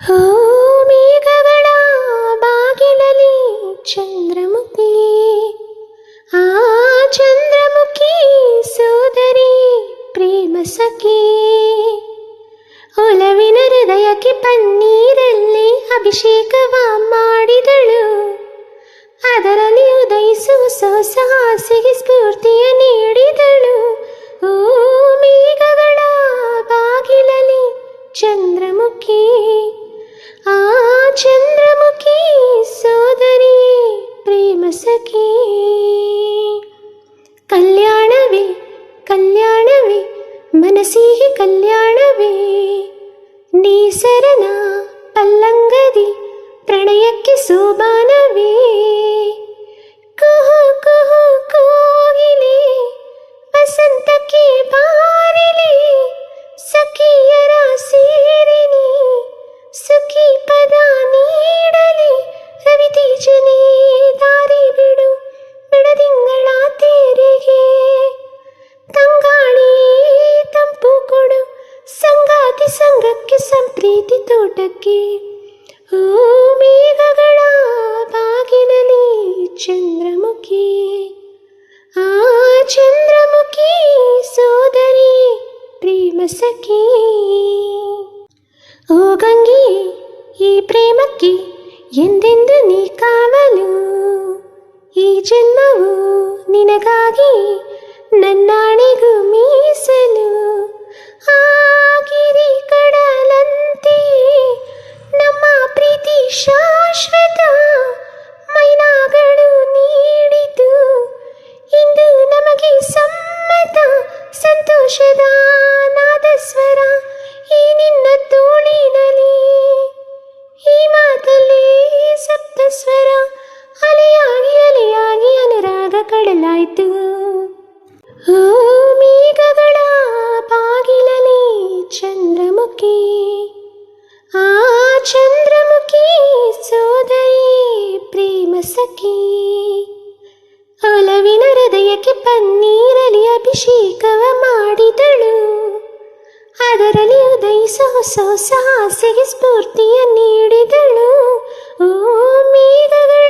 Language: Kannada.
ಹೋ ಮೇಘಗಳ ಬಾಗಿಲಲ್ಲಿ ಚಂದ್ರಮುಖಿ, ಆ ಚಂದ್ರಮುಖಿ ಸೋದರಿ ಪ್ರೇಮ ಸಖಿ, ಒಲವಿನ ಹೃದಯಕ್ಕೆ ಪನ್ನೀರಲ್ಲಿ ಅಭಿಷೇಕವ ಮಾಡಿದಳು, ಅದರಲ್ಲಿ ಉದಯಿಸುವ ಹೊಸ ಆಸೆಗೆ ಸ್ಫೂರ್ತಿಯ ನೀಡಿದಳು. ಓ ಮೇಘಗಳ ಬಾಗಿಲಲ್ಲಿ ಚಂದ್ರಮುಖಿ, ಆ ಚಂದ್ರಮುಖಿ ಸೋದರಿ ಪ್ರೇಮ ಸಖಿ. ಕಲ್ಯಾಣವೇ ಕಲ್ಯಾಣವೇ ಮನಸ್ಸಿಗೆ ಕಲ್ಯಾಣವೇ, ನೀಸರನ ಪಲ್ಲಂಗದಿ ಪ್ರಣಯಕ್ಕೆ ಸೋಬಾನವೇ. ಕುಹು ಕುಹು ಕೋಗಿಲೆ ವಸಂತಕ್ಕೆ ಬಾರಿಲೆ, ಸಖಿಯರ ಸೇರಿನಿ ಸುಖಿ ಪದ ನೀಡಲಿ. ರವಿತೇಜನೇ ದಾರಿ ಬಿಡು ಬಿಡದಿಂಗಳ ತೇರಿಗೆ, ತಂಗಾಳಿ ತಂಪು ಕೊಡು ಸಂಗಾತಿ ಸಂಗಕ್ಕೆ ಸಂಪ್ರೀತಿ ತೋಟಕ್ಕೆ. ಓ ಮೇಘಗಳ ಬಾಗಿಲಲ್ಲಿ ಚಂದ್ರಮುಖಿ, ಆ ಚಂದ್ರಮುಖಿ ಸೋದರಿ ಪ್ರೇಮ ಸಖಿ. ಓ ಗಂಗೆ ಈ ಪ್ರೇಮಕ್ಕೆ ಎಂದೆಂದು ನೀ ಕಾವಲು, ಈ ಜನ್ಮವು ನಿನಗಾಗಿ ನನ್ನಾಣೆಗೂ ಮೀಸಲು. ಆಗಿರಿ ಕಡಲಂತೆ ನಮ್ಮ ಪ್ರೀತಿ ಶಾಶ್ವತ, ಮೈನಾಗಳು ನೀಡಿತು ಇಂದು ನಮಗೆ ಸಮ್ಮತ. ಸಂತೋಷದ ನಾದಸ್ವರ ಈ ನಿನ್ನ ತೋಳಿನಲ್ಲಿ, ಈ ಮಾತಲ್ಲಿ ಸಪ್ತಸ್ವರ ಅಲೆಯಾಗಿ ಅಲೆಯಾಗಿ ಅನುರಾಗ ಕಡಲಾಯಿತು. ಓ ಮೇಘಗಳ ಬಾಗಿಲಲ್ಲಿ ಚಂದ್ರಮುಖಿ, ಆ ಚಂದ್ರಮುಖಿ ಸೋದರಿ ಪ್ರೇಮ ಸಖಿ, ಒಲವಿನ ಹೃದಯಕ್ಕೆ ಪನ್ನೀರಲಿ ಅಭಿಷೇಕವ ಮಾಡಿದಳು, ಅದರಲ್ಲಿ ಉದಯಿಸುವ ಹೊಸ ಆಸೆಗೆ ಸ್ಫೂರ್ತಿಯ ನೀಡಿದಳು. ಓ ಮೇಘಗಳ